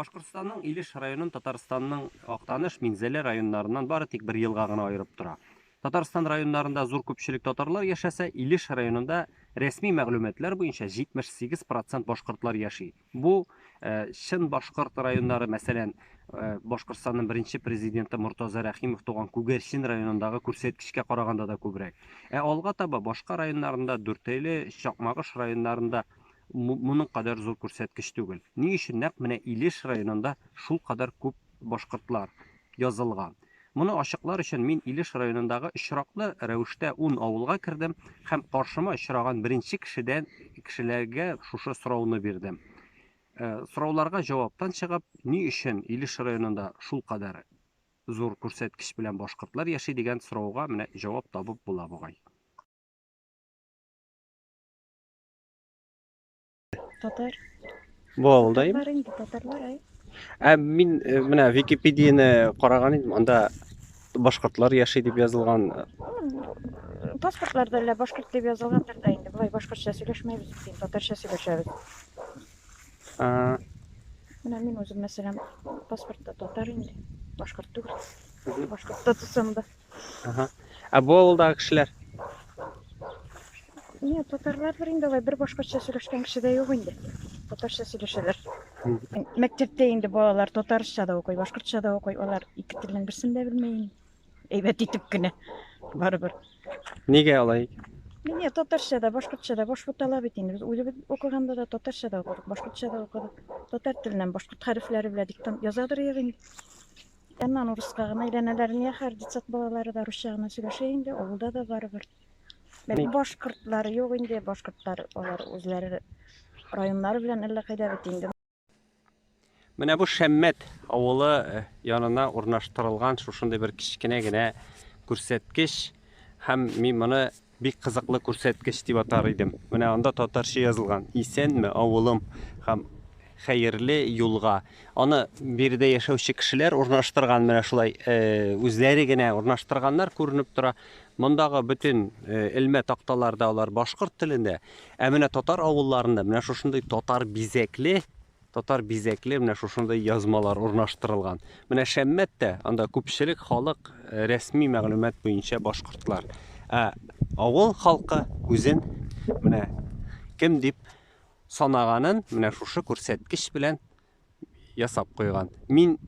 Башкортстанның Илеш районын Татарстанның Актаныш, Минзәле районнарынан бары тик бер елга гына айырып тора. Татарстан районнарында зур күпчелек татарлар яшәсә, Илеш районында рәсми мәгълүматлар буенча 78% башкортлар яши. Бу чын башкорт районнары, мәсәлән, Башкортстанның беренче президенты Муртаза Рәхимов туган Күгәрчен районындагы күрсәткечкә караганда да күбрәк. Алга таба башка районнарында, Дүртөйле, Чакмагыш районнарында моның кадәр зур күрсәткеч түгел. Ни өчен нәкъ менә Илеш районында шул кадәр күп башкортлар язылган? Моны ачыклар өчен мин Илеш районындагы очраклы рәвештә 10 авылга кердем һәм каршыма очраган беренче кешеләргә шушы сорауны бирдем. Сорауларга җаваптан чыгып, ни өчен Илеш районында шул кадәр зур күрсәткеч белән башкортлар яши дигән сорауга менә җавап табып була бугай. Татар. Бу авылдайым. Татарлар. Мин менә Википедияны караган идем, анда башкортлар яши дип язылган. Паспортларда эле башкорт дип язылгандыр да инде. Булай башкортча сөйләшмәйбез, татарча сөйләшәбез. Менә мин үзем мәсәлән паспортта татар инде. Башкорт түгел. Башкортта тусам да. Бу авылдагы кешеләр? Нет, татарлар инде бер башкортча сөйләшкән кеше дә юк инде. Татарча сөйләшәләр. Мәктәптә инде балалар татарча да укый, башкортча да укый. Алар ике телнең берсен дә белмәй. Әйбәт итеп кенә. Барыбер. Нигә алай? Менә татарча да, башкортча да башкорт талап ит инде. Без уйлап укыганда да татарча да укыдык, башкортча да укыдык. Татар теленнән башкорт хәрефләре белән диктант язадыр инде. Аннан урыска гына өйрәнәләр, не хәр дитсат балалары да русча гына сөйләшә инде, авылда да барыбер. Башкортлар юк инде, башкортлар алар үзләре районнары белән әллә кайда бит инде. Менә бу Шәммәт авылы янына урнаштырылган шушындай бер кичкенә генә күрсәткеч һәм мин моны бик кызыклы күрсәткеч дип атар идем. Менә анда татарча язылган. Исәнме авылым һәм хәерле юлга. Аны биредә яшәүче кешеләр урнаштырган, менә шулай үзләре генә урнаштырганнар күренеп тора. Мондагы бөтен элмә такталарда алар башкорт телендә, менә татар авылларында менә шушындай татар бизәкле менә шушындай язмалар урнаштырылган. Менә Шәммәттә анда күпчелек халык рәсми мәгълүмат буенча башкортлар. Авыл халкы үзен менә кем дип санаганын менә шушы күрсәткеч белән ясап куйган. Мин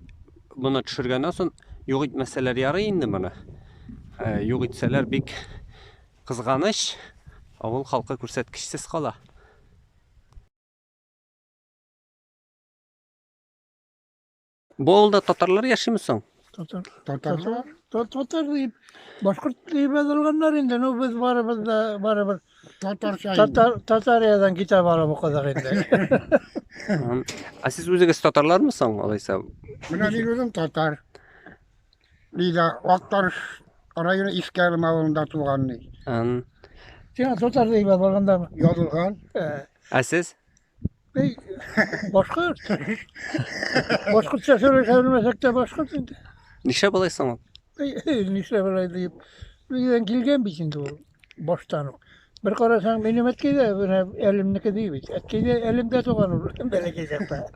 моны төшергәннән соң юк итмәсәләр ярый инде моны. Юк итсәләр бик кызганыч, авыл халкы күрсәткечсез кала. Бу авылда татарлар яшиме соң? Татар дип, башкорт дип язылганнар инде, ну без барыбер Татариядан китап алып укыдык инде. Сез үзегез татарлармы соң, алайса? Менә мин үзем татар. Лида Актаныш районы Искәрим авылында туган. Син татар дип язылганда язылган. Сез? Башкорт. Башкортча сөйләшә белмәсәк тә башкорт инде. Нишләп болай соң? Нишләп болай дип. Бездән килгән бит инде ул баштан ук. Bir kararsan benim etkide, elimdeki değil bit. Etkide elimde tuğan olur. Belki zekte.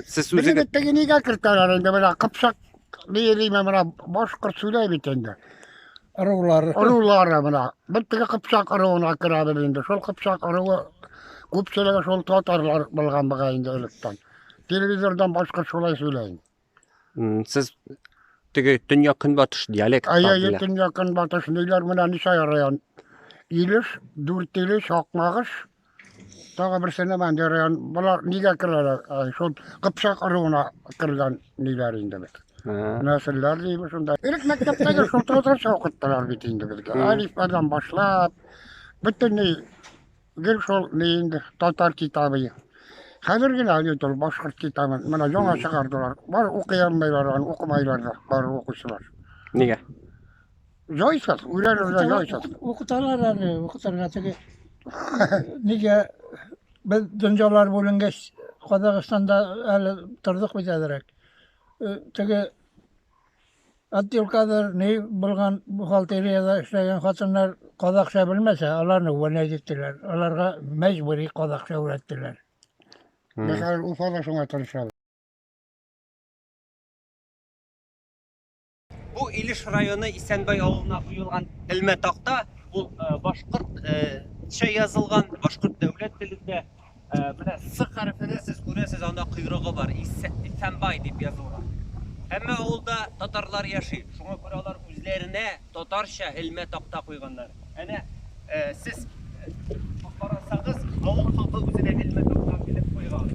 Siz Bizim üzeri... etteki niye kırklarlarında böyle kapsak diyeyim ama başkurt söyleyip bitende. Arılar bana. Bitti kapsak arığına kırabilirinde. Şol kapsak arığı kupçelega şol tatarlar bulgan bakayında ölükten. Televizyondan başka şolay söyleyin. Siz tün yakın batış diyalekt Ay tün yakın batış neyler bana nişa yarayan. İliş, Dürteli, Çakmagış. Tağa bir sene ben de yarayan. Bunlar niye kırarlar? Şol kapsak arığına kırgan neyler indi bit. Nesiller değil mi şunda? İlk mektepteki şol tatarça okuttular bitindi bizge. Alifbadan başlap. Bütün ney? Gel şol neyindi? Tatar kitabı. Hazır yine alıyorlar başkurt kitabı. Bana yana çıkardılar. Var okuyanmaylar, okumaylar da. Var okusular. Niye? Joysat, uyarırlar joysat. Okutarlar hani, okutarlar çünkü niye biz dünyalar boyunca Kazakistan'da öyle tırdık biz ederek. Çünkü Abdül Kadir ne bulgan buhalteriyada işleyen kadınlar Kazakça bilmese, onlarını öğrenecektiler. Onlara mecburi Kazakça öğrettiler. Mesela Ufa'da şuna tırışalım. Bu İliş rayonu İsenbay avuluna kuyulgan Ilmetaqta bu Başkurt şey yazılgan Başkurt devlet dilinde bile S harfini siz göresiz onda kuyruğu var. İsenbay dip yazılgan. Hemme avulda Tatarlar yaşayır. Şuna göre onlar üzerine Tatarşa Ilmetaqta koyganlar. Yani siz bakarsınız avul halkı üzerine Ilmetaqta bilip koygan.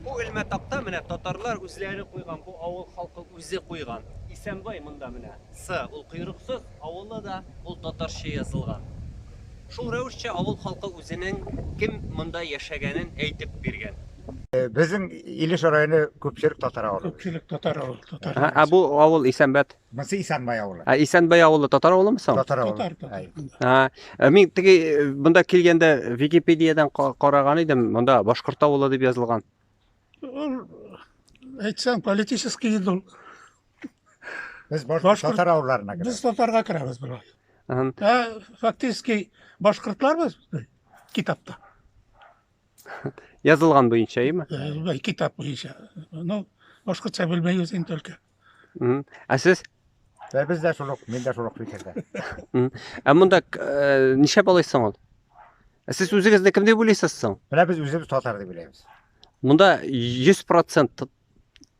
Bu Ilmetaqta mine Tatarlar üzleri koygan, bu avul halkı üze koygan. İsenbay mında mine. S, ul kuyruksuz, avulda da ul Tatarşa yazılgan. Şul rəvişçe avul halkı üzünün kim mında yaşaganin eytip bergen. Bizim İliş rayonu köpçülük Tatar avulu. Köpçülük Tatar avul. Tatar. Ha, bu avul İsenbet. Mısı İsanbay avulu. Ha, İsenbay avulu Tatar avulu musun? Tatar avulu. Tatar. Ay. Ha, min tigi bunda kelgende Wikipedia'dan qaragan idim, bunda Başkurt avulu deb yazılgan. Ol, aytsam, politiический idol. Biz Başkurt- Tatar avullarına girer. Biz Tatarga kiremiz bular. Hı. Faktiski Başkırtlarmız kitapta. Yazılgan boyunca iyi mi? Kitap bu işe. No, Başkırtça bilmeyiz in Türkiye. Hı. Siz Ve biz de şuluk, min de şuluk fikirde. bunda nişe balaysın ol? Siz özünüzde kimde bilesiz? Bile biz üzümüz Tatar'dı bilemiz. Bunda 100%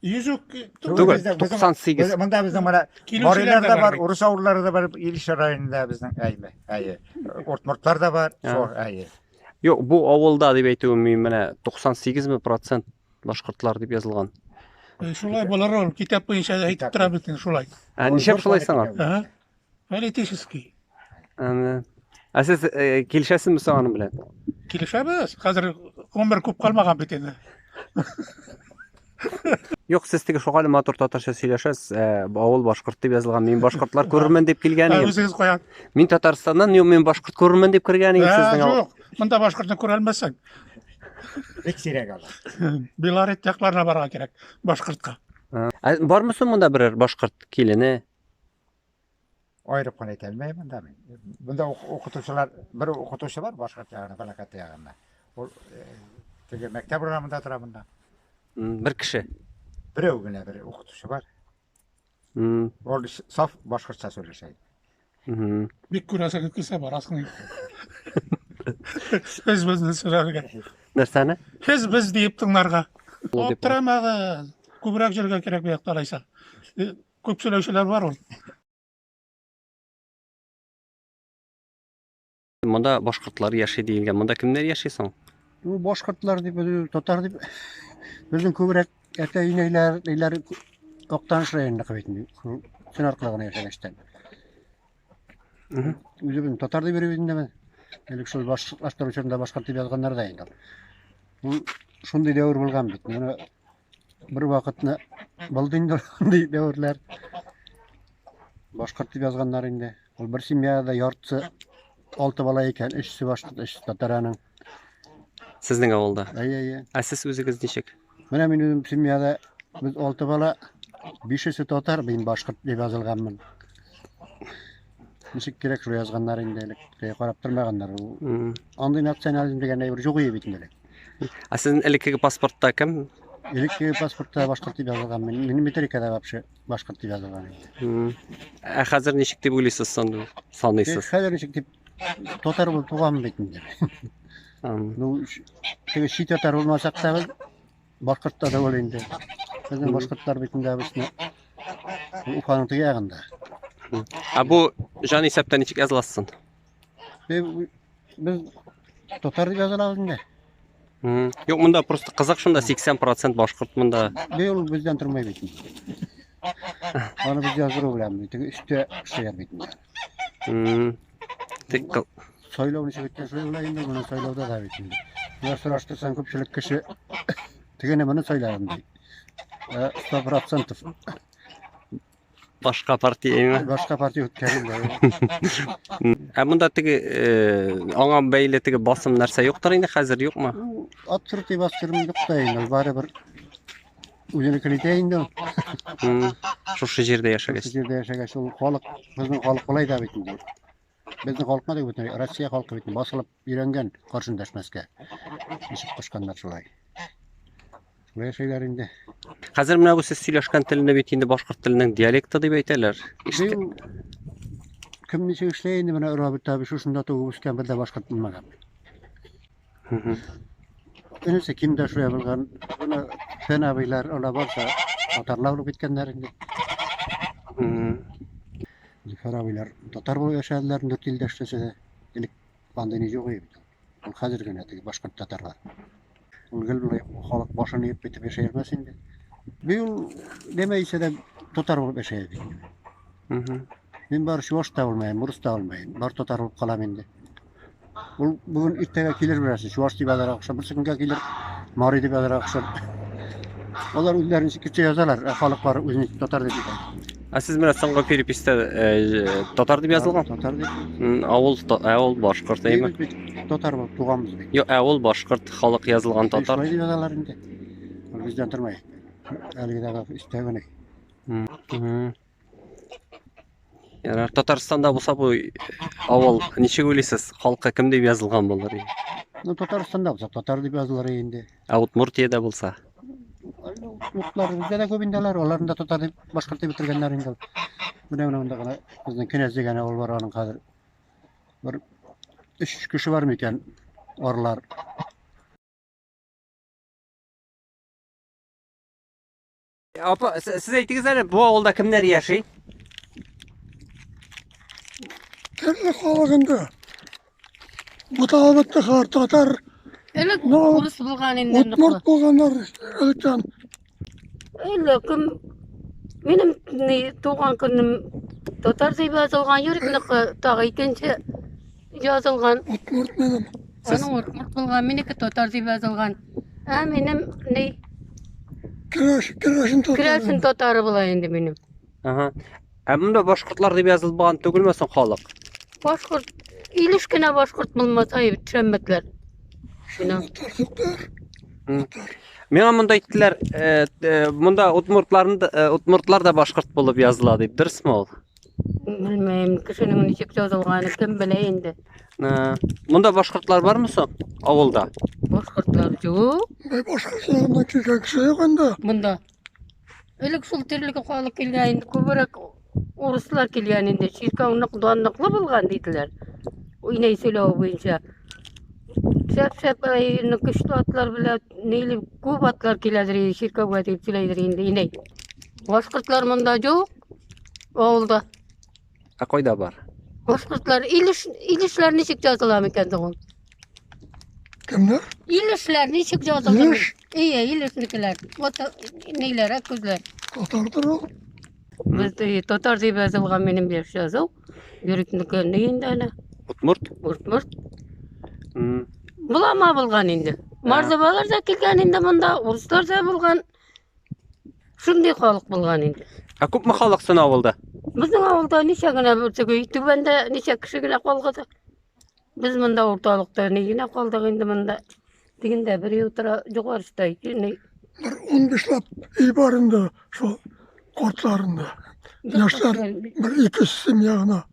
Yüzük Tugul, Bizde- 98. Bunda bizim bana Kiloşiler Moriler de de var, var. Urus avulları da var, İliş rayonunda bizden ayme. Ayı. Ortmurtlar da var, Ha. sor ayı. Yok, bu avulda deb aytıyorum men 98% Başkırtlar deb yazılgan. şulay bolar ol. Kitap bu işe aytip Kitap. tura bilsin şulay. Ha, nişe balaysın ol? Ha? Politiический. Siz kelişəsizmi soğanı bilen? Kilişemiz. Hazır 11 kup kalmagan bitene. Yok, siz tigi şoğalı motor tatarça söyleşesiz. Bu avul Başkurt deb yazılgan. Men Başkırtlar görürmen deb kelgen edim. Özünüz koyan. Men Tatarstandan yok, men Başkurt görürmen deb kirgen edim sizden. Yok. Bunda Başkırtını kuralmazsan. Bir sirek alır. Bilaret yaklarına bara gerek. Başkırtka. Var mısın bunda birer Başkurt kelini? Ayrıp konu etelmeyim da ben. Bunda okutuşular, bir okutuşu var başka yağına, felaket yağına. O tege mektep programında tarafında. Bir kişi. Bir evine bir okutuşu var. Hı. O saf başkırtça söyleşeydi. Hı. Bir kurasa kısa var aslında. Biz bizni sürerge. Nersene? Biz deyip tınlarga. O dep- Optiramağı. Kubrak jirge kerek bir yaktalaysa. Köp söyleşiler var ol. Bunda Başkırtlar yaşay deyilgen. Bunda kimler yaşaysan? Bu Başkırtlar dip, Tatar dip, bizim köbürek ete ineyler Oktaş rayonunda kıvvetini, Çınarkılığına yaşamıştan. Hı. Bizim Tatar dip biribinde mi? Elik şol başlar uçurunda Başkırt dip yazganlar da indir. Bu şunday devir bulgan bit. Bunu bir vakitne baldın devirler. Başkırt dip yazganlar indi. Ol bir simyada yartsı 6 bala eken, işsi Başkırt, işsi Tataranın. Sizning avulda. Ay. Siz özünüz nechek? Mana men özüm simyada biz 6 bala 5'si Tatar, ben Başkırt dep yazılganmın. Nişik kerek şu yazganlar indelik, qarap turmaganlar. Onday nasionalizm degan bir jok ýa bitmeli. Sizin ilki pasportda kim? İlk pasportda Başkırt dep yazılganmın. Menin metrikada wapşy Başkırt dep yazılgan. Hazır nechek deb oýlaýsyz sanýsyz? Häzir nişik dep Tatar bolup tugan bitmeli. Bu tege şi Tatar bolmasak da biz Başkırtda da bolýandy. Bizim Başkırtlar bitinde bizne Ufanyň ýagynda. Bu jan hesapda nechek yazılasın? Biz Tatar dep yazalabız indi. Yok, bunda prosta kızık şunda 80% Başkurt bunda. Beýol bizden turmay bitmeli. Onu biz yazdyryp bilenmi? Tege üstü şeýer bitmeli. Tek Soýlaw nişe bitdi, soýlaw indi, bunu soýlawda da bitmeli. Bunlar soraşdyrsan köpçülik kişi tegene bunu soýlarym. 100%. başka partiýa. Başka parti ötkerim. Bunda tigi aňa beýle tigi basym nerse ýokdur indi hazır ýokma? Atyrty bastyrym ýok da indi. Bari bir özüni kiliteýindi. Şuşy jerde ýaşaýar. Şu jerde ýaşagan şol halyk, biziň halyk bolay da bitmeli. Bizning halkma da bütün Rossiya halkı bütün basılıp öğrengen karşındaşmaska. Işık koşkanlar şulay. Şulay şeyler indi. Hazır mına bu siz söyleşken tilinde bitinde başkurt tilining dialekti dep aytalar. İşte Bu kim neçe işleyindi bana Robert tabi şuşunda toğuşkan bir de başkurt bilmagam. Enese kimde şuraya bilgan bunu fen abiler ola bolsa tatarlar olup bitkenler indi. Fen abiler tatar bolup yaşadılar 4 yılda işlese de ilk pandemi yok idi. Ol hazır gene başkurt tatarlar. Ol gel buraya halk başını yiyip bitip yaşayamaz indi. Bu yıl demeyse de tatar olup yaşaydı. Men bar şu da olmayın, Rus da olmayın. Bar tatar olup kalam indi. Bugün irtega gelir birisi. Şu açtı bazara akşam bir gün gelir. Maridi bazara akşam. Onlar özlerini sikirçe yazarlar. Halk var özünü tatar dedi. siz mına soňky peripiste tatar dep yazılgan. Tatar dedi. Awul başkurt diýme. Tatar bol tuğamız dedi. Yo, awul başkurt halyk yazılgan tatar. Şöyle yazarlar indi. Bizden durmay. Algıda istegene. Yani Tatarstanda bolsa bu awul niçe öýlesiz? Halka kim dep yazılgan bolar? No Tatarstanda bolsa tatar dip yazılar indi. Udmurtiýada bolsa. Mutlar bizde de köpindeler. Onların da tatar dip başkırtı bitirgenler indi. Buna gana bizden kenez degene ol var onun hazır. Bir 3 kişi var mı iken orlar. Apa, siz aýtdyňyz bu awulda kimler ýaşaý? Terli halkında. Bu davetli kar tatar. Elek No. urus bulgan indi. Utmurt bolganlar ölken. Elekim benim doğan günüm Tatar diye yazılgan yörüklik tağı ikinci yazılgan. Utmurt benim. Onun urmurt bulgan meniki Tatar diye yazılgan. Benim ne Kireşin tatar. Kiresin Tatarı bula indi benim. Aha. Bunda başkurtlar dep yazılmagan tökülmesin halyk. Başkurt ilişkine başkurt bulmasayı bitiremekler. Şuna. Meňa munda aýtdylar, munda Udmurtlar da başkurt bolup yazıla dep, durusmy ol? Bilmeyim kişinin niçik yazılganı kim bile indi. Munda başkurtlar barmy soň awulda? Başkurtlar yok. Başka şeylerden kişi yok anda. Bunda. Elek sul terlik halyk kelgän köberek uruslar kelgän indi. Şirkawnyk doanlykly bolgan diýdiler. Oýnay söýlew boýunça. Şep nüküşlü atlar bile neyli köp atlar kelýär şirkawga diýip söýleýär indi iney. Başkurtlar munda yok. Awulda. Akoyda bar. Başkurtlar ilişler niçik yazılam eken dogul. Kimler? İlişler niçik yazılam. İliş? İyi ilişlikler. Ota neylere közler. Tatardır o. Biz Tatar diýip yazılgan benim bir ýazyw. Ýörükniki näýinde ana? Udmurt. Urtmurt. Bulama bulgan indi. Marzabalar da kelgen indi bunda, uruslar da bulgan. Şunday halyk bulgan indi. Köpmi halyk son awulda? Bizning awulda neçe gine bir tübende neçe kişi gine kalgady. Biz munda ortalykda nägine kaldyk indi munda. Diginde bir ýotra jogarşda Bir 15 lap ibarında şu kortlarında. Yaşlar bir iki isim yağına.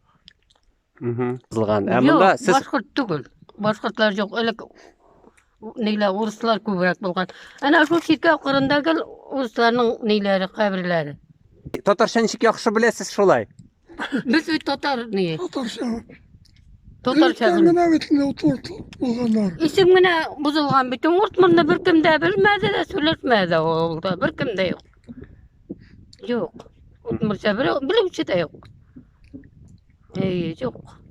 Yazılgan. Munda siz başkurt tugul. Başkurtlar yok. Elek neyle uruslar köbürek bulgan. Ana şu şirka kırında gel uruslarning neyleri, kabirleri. Tatarça niçik ýakşy bilesiz şolay? Biz bir Tatar niye? Tatar şey. Tatar çağırın. Kendine bitinde oturt bulganlar. İsimine buzulgan bütün urtmurda bir kimde bilmedi de söyletmedi oldu. Bir kimde yok. Yok. Urtmurca bilipçi de yok. Yok.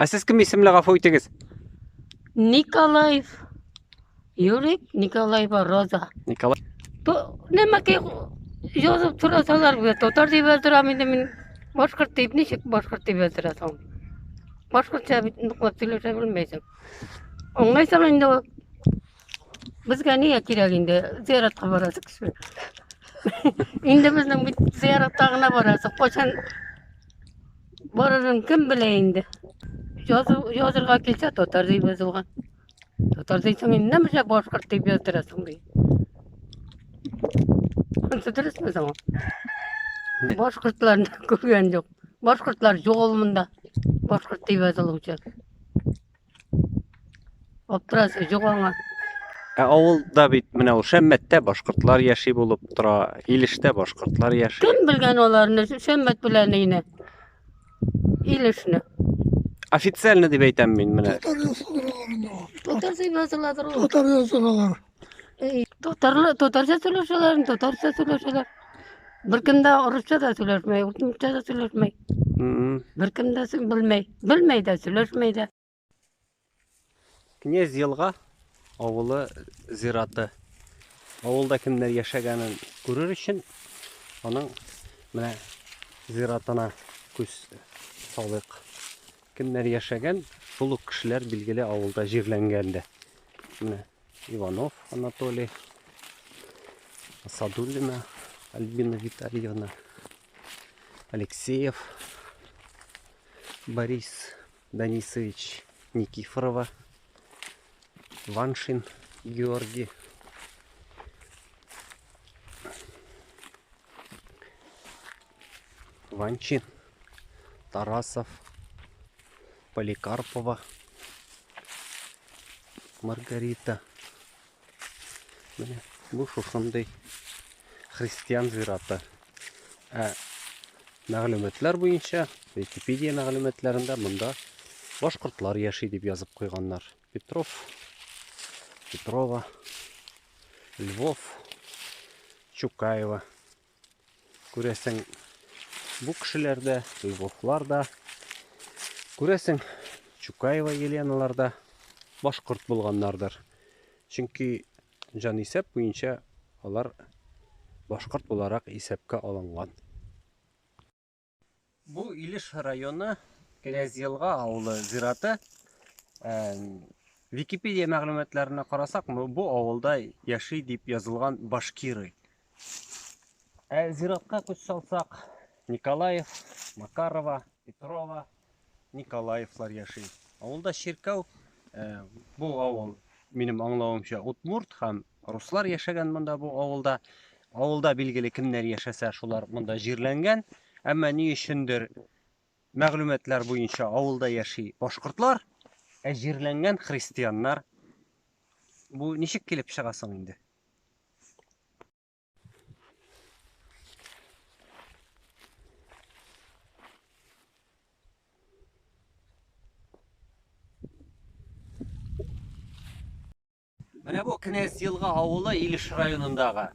Siz kim isimle gafy öýtdiňiz? Nikolaev. Yurik Nikolaeva Roza. Nikolay. Nima ki yazıp turasalar bir Tatar diye yazdıram indi men başkurt diýip niçik başkurt diýip yazdyrasam. Başkurtça nuklap söýleşe bilmeýsem. Oňaýsam indi bizge niýe kirek indi ziyaratga barasyk. Indi bizning bir ziyarat tagyna barasyk. Koçan bararyn kim bile indi. Yazırga kelse Tatar diýip yazylgan. Tatar diýsem indi näme başkurt diýip yazdyrasyň diýip. Dürüstmü zaman? Başkurtlarını görgen yok. Başkurtlar yok olmunda. башкорт дип язылучы. Аптырасы жок аңа. Авылда бит менә ул Шәммәттә башкортлар яши булып тора, Илештә башкортлар яши. Кем белгән аларны, Шәммәт белән ине. Илешне. Официально дип әйтәм мин менә. Тотар дип языладыр ул. Татар язылалар. Татарча сөйләшәләр, татарча сөйләшәләр. Беркемдә урысча да сөйләшмәй, урысча да сөйләшмәй. Беркемдә белмәй, белмәй дә сөйләшмәй дә. Князь Елга авылы зираты. Авылда кемнәр яшәгәнен күрер өчен аның менә зиратына күз салыйк. Кемнәр яшәгән, шул ук кешеләр билгеле авылда җирләнгән дә. Менә Иванов Анатолий, Садулина Альбина Витальевна, Алексеев Борис Данисович, Никифорова, Ваншин Георгий, Ванчин, Тарасов, Поликарпова, Маргарита. Бу шушындай христиан зираты. Мәгълүматлар буенча, Википедия мәгълүматларында монда башкортлар яши дип язып куйганнар. Петров, Петрова, Львов, Чукаева. Күрәсең, бу кешеләрдә, Львовларда, күрәсең, Чукаева Еленаларда башкорт булганнардыр. Чөнки җан исәп буенча алар башкорт буларак исәпкә алынган. Бу Илеш районы Князь Елга авылы зираты. Википедия мәгълүматларына карасак, бу авылда яши дип язылган башкиры. Зиратка күз салсак, Николаев, Макарова, Петрова, Николаевлар яши. Авылда Ширкәү, бу авыл минем аңлавымча Утмурт һәм руслар яшәгән монда бу авылда. Авылда билгеле кемнәр яшәсә, шулар монда җирләнгән. Әмма ни өчендер мәгълүматлар буенча авылда яши башкортлар, җирләнгән христианнар. Бу ничек килеп чыгасың инде? Менә бу Князь Елга авылы Илеш районындагы.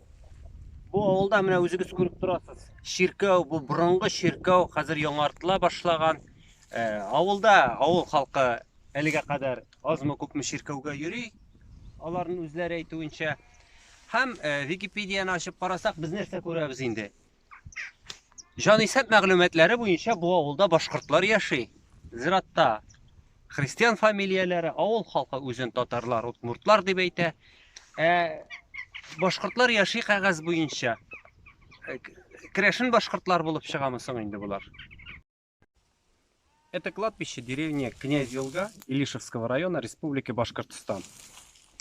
Бу авылда менә үзегез күреп торасыз. Ширкәү, бу борынгы ширкәү хәзер яңартыла башлаган. Авылда авыл халкы әлегә кадәр азмы күпме ширкәүгә йөри. Аларның үзләре әйтүенчә. Һәм Википедияны ачып карасак, без нәрсә күрәбез инде? Җан исәп мәгълүматлары буенча бу авылда башкортлар яши. Зиратта христиан фамилияләре, авыл халкы үзен татарлар, утмуртлар дип әйтә. Башкортлар яши кагаз буенча. Керәшен башкортлар булып чыгамы соң инде булар? Это кладбище деревни Князь Елга Илишевского района Республики Башкортостан.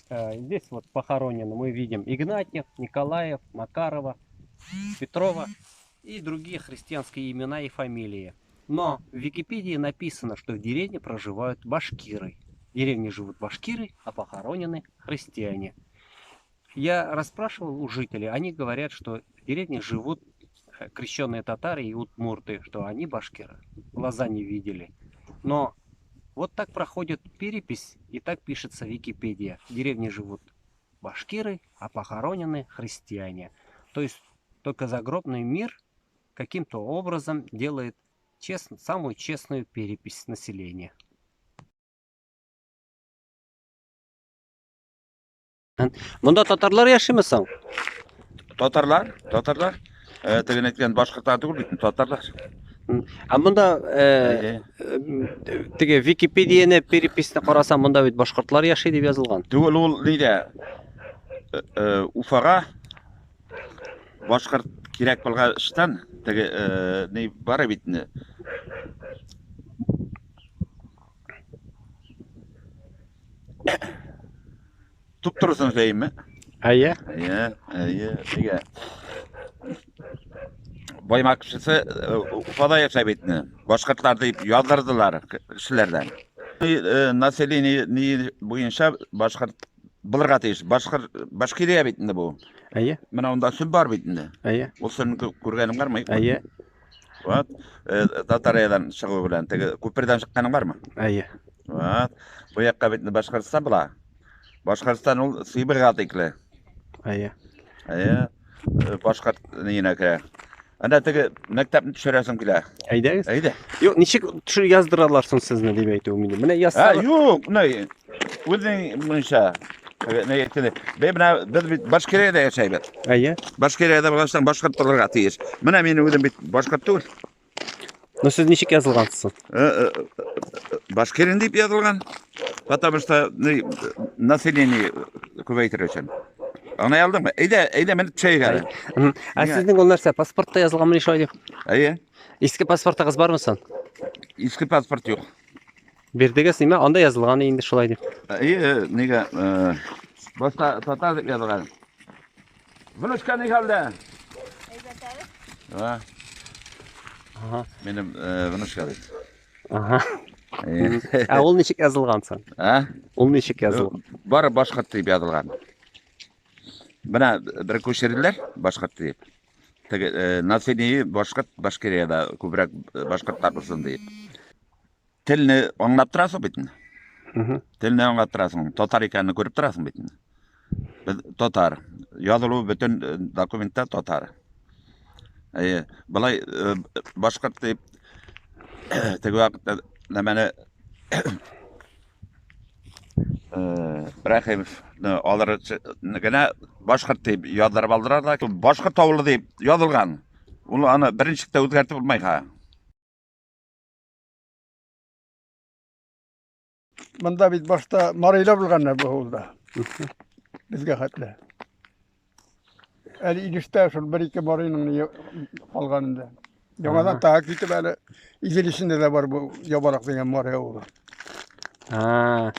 Здесь вот похоронены мы видим Игнатьев, Николаев, Макарова, Петрова и другие христианские имена и фамилии. Но в Википедии написано, что в деревне проживают башкиры. В деревне живут башкиры, а похоронены христиане. Я расспрашивал у жителей, они говорят, что в деревне живут крещенные татары и удмурты, что они башкиры. Глаза не видели. Но вот так проходит перепись, и так пишется Википедия. В деревне живут башкиры, а похоронены христиане. То есть только загробный мир каким-то образом делает самую честную перепись населения. Монда татарлар яшиме соң? Татарлар. Теген әйткән башкортлар түгел бит, татарлар. Монда теге Википедияны переписьне карасам, монда бит башкортлар яши дип язылган. Түгел ул нидә? Уфага башкорт кирәк булгачтан теге ни бар битне. Туп торсын дәйме? Әйе. Теге Баймак кешесе Уфада яшәп битне. Başkartlar deyip yazdırdılar kişilerden. Naselini boyunca başkart bulurga teyiş. Başkiriye bitindi bu. Aye. Mana onda sün bar bitindi. Aye. O senin görgenin var mı? Aye. Vat. Tatariyadan çıkıp bilen tege köprüden çıkkanın var mı? Aye. Vat. Bu yakka bitindi Başkırtstan bula. Başkırtstan ol Sibir gatikli. Aye. Aye. Başkart yine ke. Anda tege mektepni düşürəsən kile. Aydagız. Ayda. Yok, nişik şu yazdıralarsın siz ne diye aytı umini. Mene Ha yazsa. yok ne? Uzun bunşa. Ne yetkili. Ben biz Başkiriyede yaşayıbet. Aye. Başkiriyede baştan başkartlarga teyir. Mene meni özüm bit başkart değil. No siz nişik yazılgansın? Başkirin deyip yazılgan. Потому что население көбейтер için. Anlayaldın mı? Eyde ben şey gari. Ha sizin onlar ise pasportta yazılgan mı nişi aydı? Aye. Eski pasportağız var mısın? Eski pasport yok. Birdegesi mi? Onda yazılgan indi şulaydı. Aye, nega başta tatar dep yazılgan. Vınışka ne halde? Ha. Aha. Benim vınışka deyip. Aha. Ha ol nişik yazılgansın? Ha? Ol nişik yazılgan? Var başkart deyip yazılgan. Bana bir köşeriler başkart deyip. Nasiliyi Başkiriyada köbürek başkartlar bulsun deyip. Tilini anlap turasın bitin. Tilini anlap turasın. Totar ekanını görüp turasın bitin. Totar. Yazılı bütün dokumentler totar. Balay başkart deyip tege vakitte nemeni Brahimov alır gene başkart deyip yadırıp aldırar da başkart tavılı deyip yazılgan. Onu ana birinçikte özgertip bulmay ha. Mında biz başta marayla bulganlar bu olda. Bizge hatla. Ali ilişte şol bir iki marayının alganında. Yamadan takip böyle izilişinde de var bu yabarak degen maraya oldu. Ha.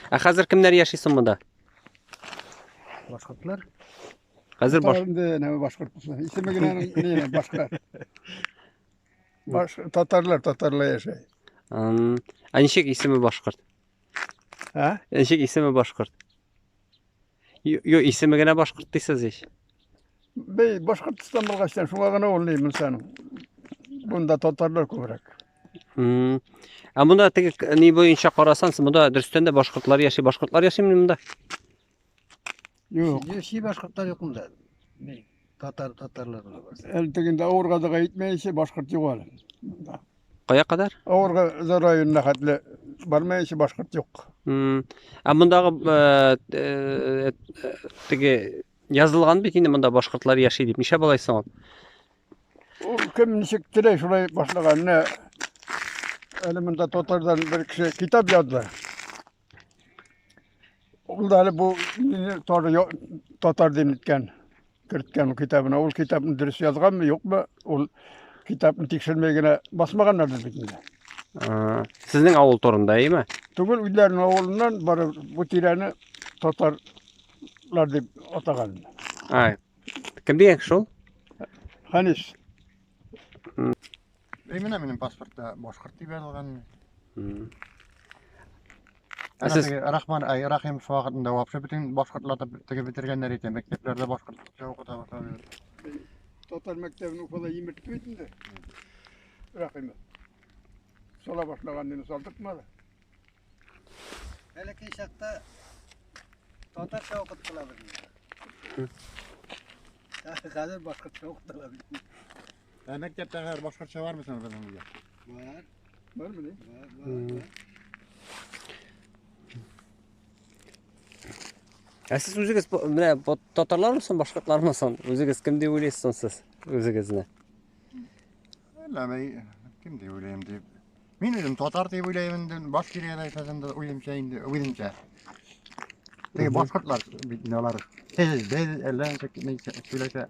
Hazır kimler yaşaysın bunda? Başkatlar. Hazır baş. Tatarında ne başkatlar. İsmi gene ne başka. Tatarlar yaşay. Anişek ismi başkart. Ha? Anişek ismi başkart. Yo ismi gene başkart deysiz iş. Bey Başkırtıstan bulgaçtan şuna gana olayım senin. Bunda Tatarlar köbürek. Ama bunda tek ne boyunca qarasan, bunda Dürüstende başkırtlar yaşay mı bunda? Yok. Şey başkırtlar yok bunda. Tatarlar var. Elteginde Avurga'da gitmeyişi Başkırt yok oğlum. Kaya kadar? Avurga rayonuna hatlı barmayışı Başkırt yok. Ama bunda tege yazılgan bitinde bunda başkırtlar yaşay deyip nişe balaysın? O kim nişiktire şurayı başlagan ne? Eliminde Tatar'dan bir kişi kitap yazdı. Okulda hali bu Tatar denetken, kırtken o kitabına. O kitabını dürüst yazgan mı yok mu? O kitabını tekşirmeyene basmaganlardır bitinde. Sizin avul torunda iyi mi? Tugul üllerin oğlundan bari bu tireni Tatarlar deyip atagan. Kim diyen kişi ol? Hanis. Benim pasportta başkırt diye yazılgan. Siz Rahman Rahim şu vakitinde vapşı bütün başkırtlarda tege bitirgenler iten mekteplerde başkırt okuda var. Tatar mektebini ufada yemirtip bitinde. Rahim'e. Sola başlagan saldırtmadı. Hele ki şakta Tatarça okutulabilir. Hazır başkırtça okutulabilir. Mektepte her başkırtça var mı senin benim? Var. Var mı ne? Var. Siz özünüz Tatarlar mısın, başkırtlar mısın? Özünüz kim diye oylayısınız siz özünüzne? Vallahi kim diye oylayayım diye. Men özüm Tatar diye oylayayım, Başkiriyada aytasında oylayayım şeyinde, oylayımca. Tege başkırtlar bitneler. Tez elden neyse söylese.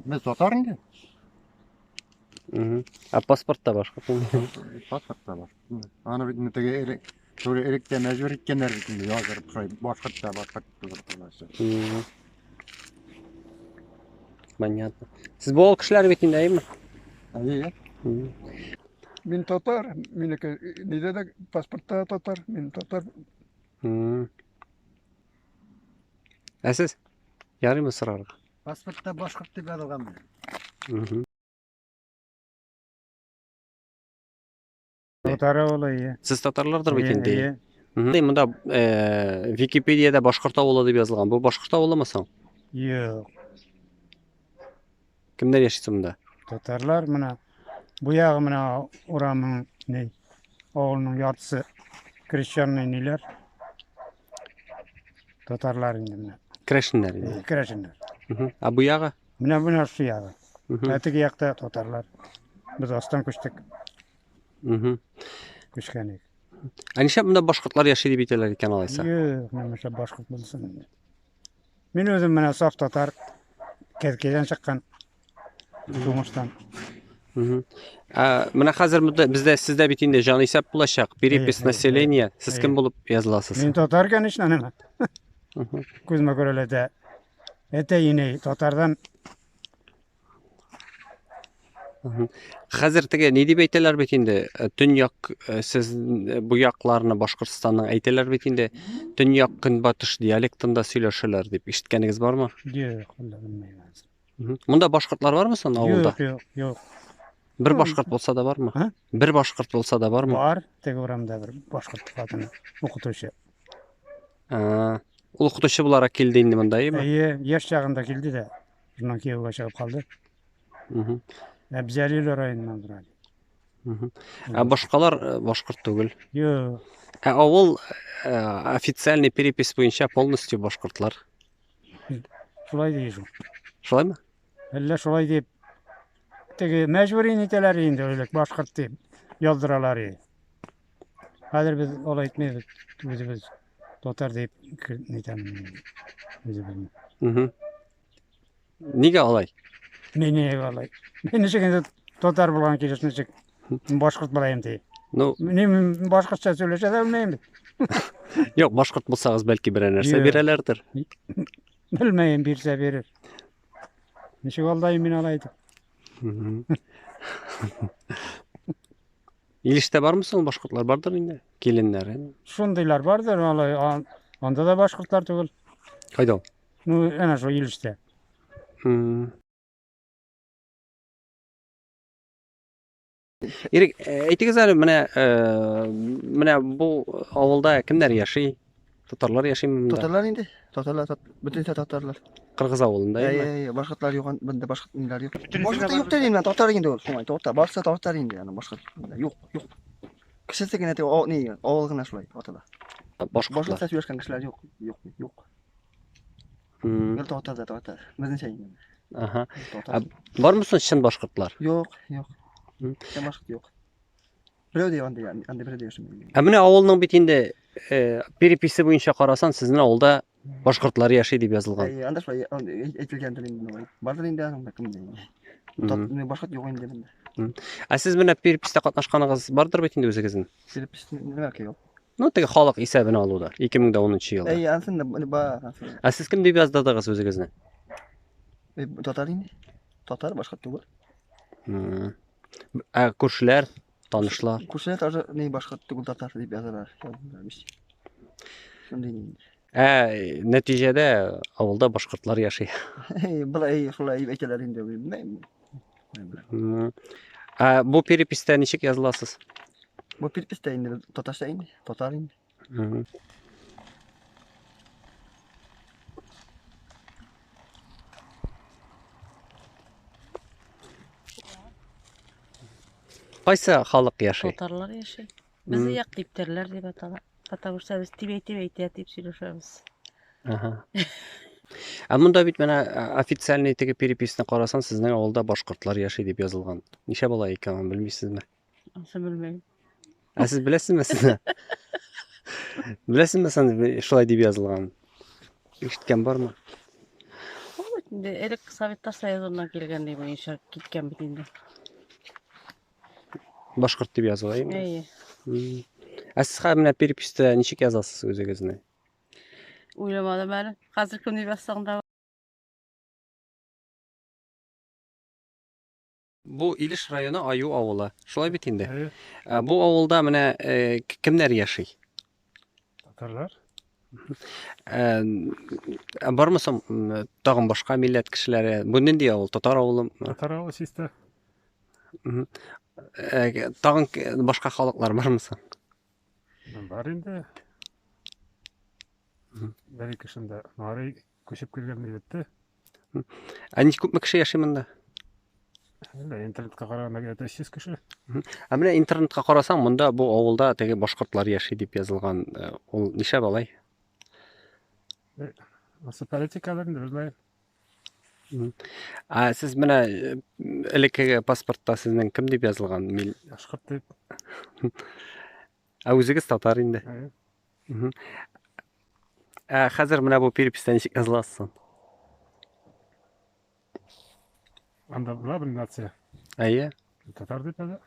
Ben Tatar'ım ki. Pasportta başkırt. Pasportta var. Ana bitne tege şöyle elekte mecbur etkenler bitinde yazarıp başkırtta. Понятно. Siz bu kişiler bitinde iyi mi? İyi. Hı. Min totar, mineke nide de pasportta totar, min totar. Hı. Siz yarım ısrarlı. Pasportda boshqirt deb yozilgan. Hı hı. Totara olayı. Siz Tatarlardır İyi, biten değil. iyi. Hı hı. Bunda Wikipedia'da Başkırta oğlu deb yazılgan. Bu Başkırta oğlu mu sen? Yo'q. Kimler yaşaysa bunda? Tatarlar mana bu yağı mana uramın ne? Oğlunun yartısı Krishtian neler? Tatarlar indi mana. Kreşinler. Yani. Krashinlar. Hı hı. Ha bu yağı? Mana şu yağı. Hı hı. Atigi yakta Tatarlar. Biz ostan ko'chdik, Hı hı. ko'chganik. Anişe bunda Başkırtlar yaşaydı biteler iken alaysa. Yo'q, nima shu boshqa bo'lsin. Men o'zim mana sof tatar ketkidan chiqqan turmushdan. Hı hı. Mana hazır bizde sizde bitinde canlı hesap bulaşak. Перепись İyi, населения. Siz iyi. kim bulup yazılasız? Men tatarkan hech nima. Hı hı. Ko'zma ko'ralada. Yine tatardan Hazır tege ne diyip eyteler bitinde? Tünyak siz bu yaklarını Başkırtistan'dan eyteler bitinde. Tünyak Künbatış diyalektinde söyleşirler deyip işitkeniz var mı? yo'q, bilmayman. Hı hı. Bunda Başkırtlar var mı sen avulda? Yo'q. Bir Başkırt bolsa da var mı? Ha? Bir Başkırt bolsa da var mı? Bor, teg uramda bir boshqa xotini o'qituvchi. Ul Kutuşu bularak keldi indi bunda iyi mi? Yosh chag'imda keldi de, shundan kuyovga chiqib qoldi. Hı hı. Bizalilar rayonidan turadi. Hı hı. Başkalar Başkırt değil. Yo'q, Avul официальный перепись boyunca полностью Başkırtlar. shulay deyishim. Şolay mı? Illa shulay deb tegi majburiy netalar endi o'ylab boshqirt deb yozdiralar. Hozir biz olay aytmaymiz. O'zimiz totar deb netamiz. O'zi bilmayman. Hı hı. Nega olay? Men nega olay? Men nechaganda totar bo'lgan kelishni nechak boshqirt bo'layim deydi. No, Men boshqacha so'zlashada bilmayman. yok Başkırt bulsanız belki bir nerse Yok. verelerdir. Bilmayman, bersa berir. Nechak oldayım men olaydi. Hı hı. İlişte var mısın Başkırtlar vardır yine. Gelinler. Shundaylar bordir, onda da boshqirtlar tugul. Hayda. o? Ana shu yilishda. Hı. Erik, aytınız әле менә bu avulda kimler yaşay? Tatarlar yaşay mı bunda? Tatarlar indi. Tatarlar, bütün Tatarlar. Kırgız avulunda değil mi? Başkatlar yok, bende başka neler yok. Başkatlar yok dedim ben, Tatar indi o. Şumay, Tatar, başka Tatar indi yani, başka yok. Kişisi gene de o ne, oğulgına şulay, Tatarlar. Başka Başkırtlar. yaşayan kişiler yok. Hı. Gel Tatar. Bizim şey yani. Aha. Tatar. Var mısın şimdi Başkırtlar? Yok. Hı. Ben başka yok. Böyle diyor andi yani, andi böyle diyorsun. Әміне ауылның бетінде переписі бойынша қарасан сіздің ауылда Башқұртлар yaşay деп yazılған. Anda şulay, etilgen dilim. Bardır indi anında kim diyor. Başka yok indi bende. Сіз міне переписте қатнашқаныңыз bardыр бетінде өзіңіздің? Filipis ne var ki yok. Ну, теге халық есебін алуда 2010 жылда. Aslında ba. Сіз кім деп яздырдыңыз өзіңізді? Tatar indi. Tatar başka yok. Көршілер, tanışlar. Kursuna tarzı ne başka tukul Tatar deyip yazarlar. Şimdi Neticede avulda Башқұртлар yaşay. Bula şulay ekeler indi bilmem. Bu perepiste nişik yazılasız? Bu Filipiste indi, Tatar'da indi. Tatar indi. Qaysı xalq yaşay? Tatarlar yaşay. Bizi yak deyip derler deyip atalar. Ata bursa biz tibey deyip söylüşemiz. Мұнда бит менә официальный теге переписіне қарасан сіздің ауылда Башқұртлар yaşay деп yazылған. Неше бала екенін білмейсіз ме? Nasıl bilmeyim. Сіз білесіз ме сізді? Білесіз ме сіз шулай деп yazılған? Ишіткен бар ма? Şimdi Elik Sovetler Soyuzu'ndan gelgen deyip inşa gitken bitinde. Башқұрт деп yazılıyor mu? İyi. Сіз менә переписте ничек язасыз өзіңізне? Uylamadım ben. Hazır kim deyip yazsam da Bu İliş rayonu Аю авылы. Шулай бит инде. Bu авылда менә кемнәр яши? Татарлар. Бармы соң тагын башка милләт кешеләре? Бу нинди авыл? Татар авылы? Татар авылы чисто. Тагын башка халыклар бармы соң? Бар инде. Бер кешендә Нарый күчеп килгән егетте. Ани күпме кеше яши монда? Интернетка караганда 300 кеше. Менә интернетка карасаң, монда бу авылда теге башкортлар яши дип язылган. Ул ничә балай? Осы политикаларын белмәйм. Сез менә элеккеге паспортта сезнең кем дип язылган? Башкорт дип. Үзегез татар инде. Хәзер менә бу переписта ничек языласыз? Анда була бер нация. Әйе. Татар дип яза.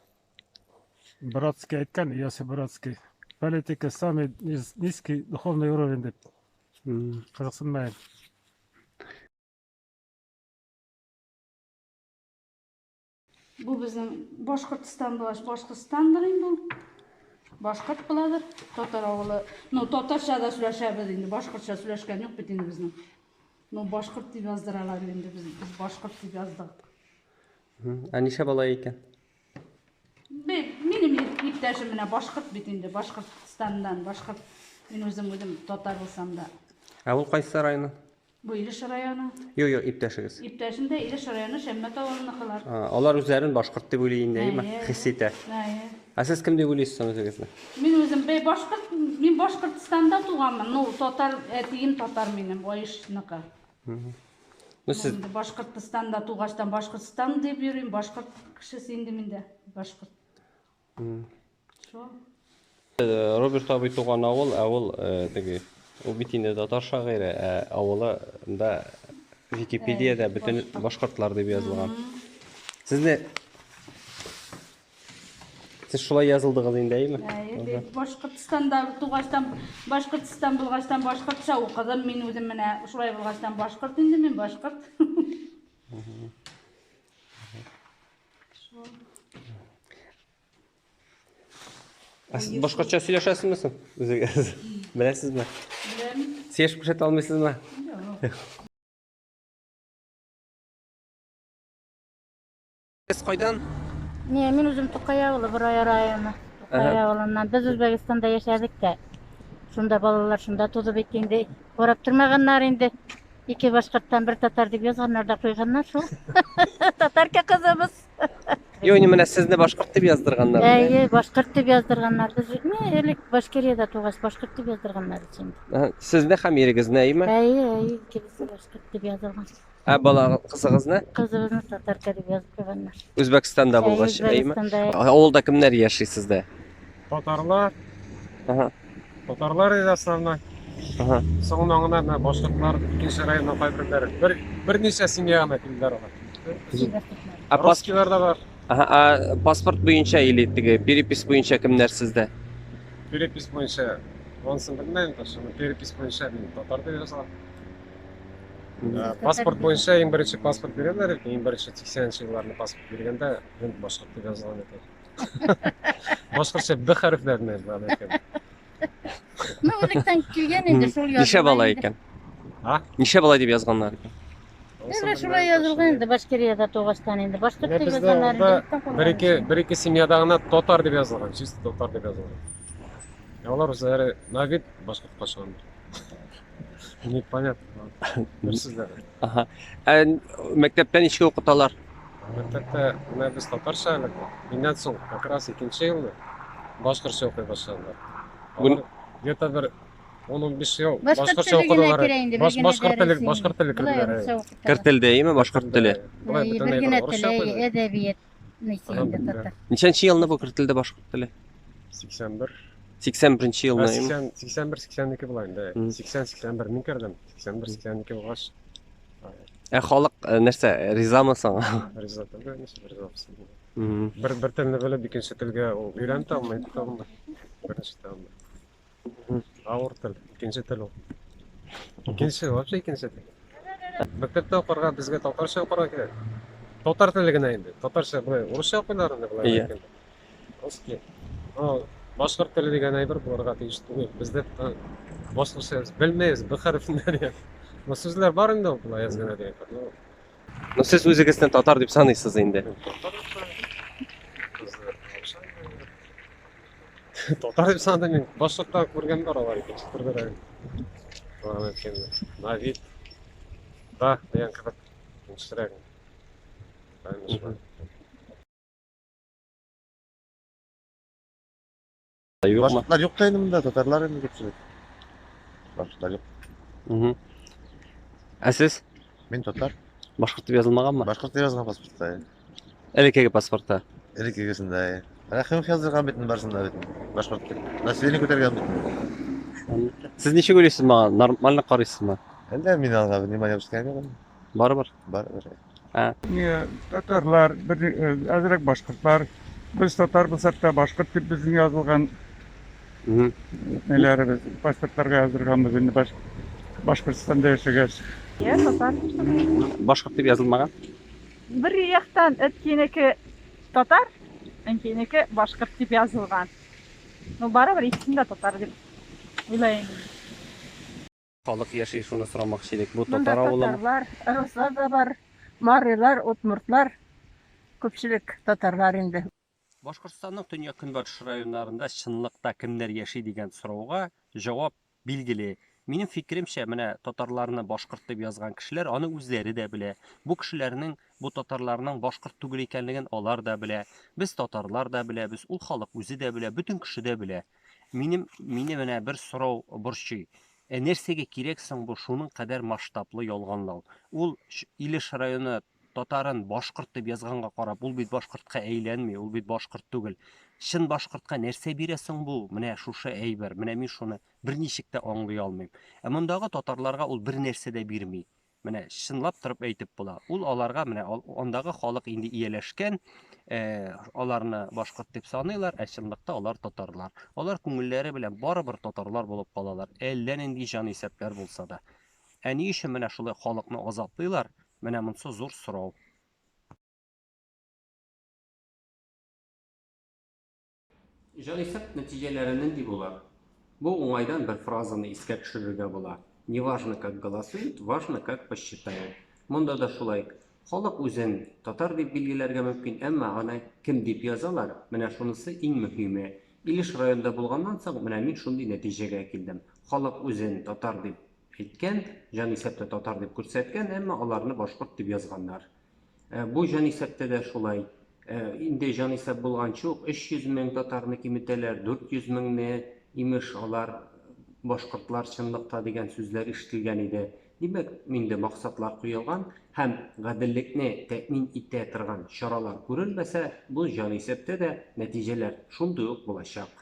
Бродский әйткән, Иосиф Бродский. Политика самый низкий духовный уровень дип. Кызыксынмайм. Bu bizim Boşkırtistan bulaş, Boşkırtistandır bu. Boşkırt bulardır. Tatar oğlu. No Tatarça da söyleşebiz indi. Boşkırtça söyleşken yok bitindi bizim. No Boşkırt dip yazdıralar indi biz Boşkırt dip yazdık. Ничә балай икән? Benim iptaşım mine Boşkırt bitindi. Boşkırtistandan Boşkırt. Men özüm Tatar olsam da. Ул кайсы районы? Bu İliş rayonu. Yok, иптәшегез. İptaşım da İliş rayonu Şemmet avılını kılar. Алар үзләрен башкорт дип уйлый инде, әйме? Хис итә. Сез кем дип уйлыйсыз соң үзегезне? Men özüm men Boşkırtistan'da tuğanmın. No Tatar etiyim Tatar benim o işniki. Siz Boşkırtistan'da tuğaçtan Boşkırtistan diye yürüyüm. Boşkırt kişisi indi minde. Boşkırt. Şu. Роберт абый туган авыл теге ул бит инде татар шагыйре, авылында Википедиядә бөтен башкортлар дип язылган. Siz şulay yazıldığınız indi, değil mi? Boşkırtistan'da tuğaçtan Boşkırtistan bulgaçtan Boşkırtça okudum. Men özüm mene şulay bulgaçtan Boşkırt indi men Boşkırt. Siz башкортча сөйләшәсезме соң? Үзегез беләсезме? Bilem. Сез күрсәтә алмыйсызмы? Siz кайдан? Men özüm Tukaya avılı, buraya rayonu. Tukaya avılından. Biz Özbekistan'da yaşadık da. Şunda balalar, şunda tuzu beklendi. Orap durmaganlar indi. İki Boşkırttan bir Tatar dip yazganlar da koyganlar şu. Tatarka kızımız. Yok, менә сезне башкорт дип яздырганнар. Әйе, Boşkırt dip yazdırganlar. Biz elek Başkeriye'de tuğaç Boşkırt dip yazdırganlar için. Сезне һәм ирегезне, әйме? Әйе, ikisi Boşkırt dip yazılgan. Бала кызыгызны? Kızımızı Tatarka dip yazıp koyganlar. Үзбәкстанда булгач, әйме? Авылда кемнәр яши сездә? Татарлар. Татарлар основной. Соңынан гына башкортлар икенче районнан кайтып бер ничә семья гына килделәр алар. Русскийлар да бар. Паспорт буенча или теге перепис буенча кемнәр сездә? Перепис буенча онсын белмәйм, шуны перепис буенча мин татар дип язган. Паспорт буенча иң беренче паспорт бирәләр, иң беренче 80-нче елларны паспорт биргәндә мин башкорт дип язган икән. Башкортча б хәрефләрне язган икән. Nöbetlikten kilgen indi şol yazılgan. Ничә бала икән? Ничә бала дип язганнар икән? Эме şolay yazılgan indi Başkeriye'de tuğaçtan indi. Boşkırt dip yazganlar indi. Bir-iki семьяда гына татар дип язылган, чисто татар дип язылган. Алар үзләре на вид башкортка чыгандар. Непонятно. Берсезләр. Мәктәптә ничек укыталар? Мәктәптә менә без татарча әле. Миннән соң как раз икенче елда башкортча укый башладылар. Где-то bir 10-15 ел башкортча укыдылар. Башкорт теле кирделәр. Кыр теле, башкорт теле. Бергенә теле, әдәбият. Ничәнче елны бу кыр телдә башкорт теле? 81. 81-нче елны. 81-82 була инде. 80-81 мин кирдем. 81-82 булгач. Халык нәрсә, ризамы соң? Риза түгел, риза. Бер телне белеп икенче телгә ул өйрәнеп алмый, тагын. Беренче телне. Авыр тел, икенче тел ул. Икенче, вообще икенче тел. Мәктәптә укырга безгә татарча укырга кирәк. Татар теле генә инде. Татарча булай урысча укыйлар инде булай Иә. әйткәндә. Русский. Башкорт теле дигән әйбер булырга тиеш түгел. Бездә башкортча белмәйбез бу хәрефләрне дигән. Бу сүзләр бар инде ул булай язган дигән. Ну сез үзегезне татар дип саныйсыз инде. Татар дип санадым мин. Башкорттан күргән бар алар икенче төрдә. Аны әйткәндә. Навид. Да, дигән кебек. Икенчерәк. Юкмы? Башкортлар юк та инде монда, татарлар инде көпчүлек. Башкортлар юк. Ә сез Мен татар. башкорт дип язылмаганмы? Башкорт дип язган паспортта. Элекеге паспортта. Элекегесендә. Рәхим язган битен барсында бит. Башкорт дип. Население күтәргән бит. Сез ничек уйлыйсыз мага? Нормально карыйсызмы? Әллә мин алга внимание күрсәткән. Барыбер. Бар. Татарлар, әзрәк башкортлар. Без татар булсак та башкорт дип безнең язылган нәләребез, паспортларга язылганбыз инде Башкортстанда яшәгәч. Иә, татар. Башкорт дип язылмаган? Bir яктан эткенеке татар, энкенеке башкорт дип язылган. Ну барыбер икесендә татар дип уйлайм. Халык яши, шуны сорамакчы идек. Бу Монда татар авылымы? татарлар, руслар да бар, марилар, удмуртлар, күпчелек татарлар инде. Башкортстанның төньяк көнбатыш районнарында чынлыкта кемнәр яши дигән сорауга җавап билгеле. Минем фикеремчә, менә татарларны башкорт дип язган кешеләр аны үзләре дә белә. Бу кешеләрнең, бу татарларның башкорт түгел икәнлеген алар да белә. Без татарлар да беләбез, ул халык үзе дә белә, бөтен кеше дә белә. Мине менә бер сорау борчый. Нәрсәгә кирәк соң бу шуның кадәр масштаблы ялганлау? Ул Илеш районы татарын башкорт дип язганга карап, ул бит башкортка әйләнми, ул бит башкорт түгел. Чын башкортка нәрсә бирә соң бу? Менә шушы әйбер. Менә мин шуны берничек тә аңлый алмыйм. Ә мондагы татарларга ул бер нәрсә дә бирми. Менә чынлап торып әйтеп була. Ул аларга менә андагы халык инде ияләшкән, аларны башкорт дип саныйлар, ә чынлыкта алар татарлар. Алар күңелләре белән барыбер татарлар булып калалар. Әллә нинди җан исәпләр булса да. Ә ни өчен менә шулай халыкны азаплыйлар? Менә монсы зур сорау. Җан исәп нәтиҗәләре нинди була? Бу уңайдан бер фразаны искә төшерергә була. Не важно, как голосуют, важно, как посчитают. Монда да шулай. Халык үзен татар дип билгеләргә мөмкин, әмма аны кем дип язалар? Менә шунысы иң мөһиме. Илеш районында булганнан соң менә мин шундый нәтиҗәгә килдем. Халык үзен татар дип әйткән, җан исәптә татар дип күрсәткән, әмма аларны башкорт дип язганнар. Бу җан исәптә дә шулай. Инде җан исәп булганчы ук 300 мең татарны киметәләр, 400 меңне имеш алар башкортлар чынлыкта дигән сүзләр ишетелгән иде. Димәк, миндә максатлар куелган һәм гаделлекне тәэмин итә торган чаралар күрелмәсә, бу җан исәптә дә нәтиҗәләр шундый ук булачак.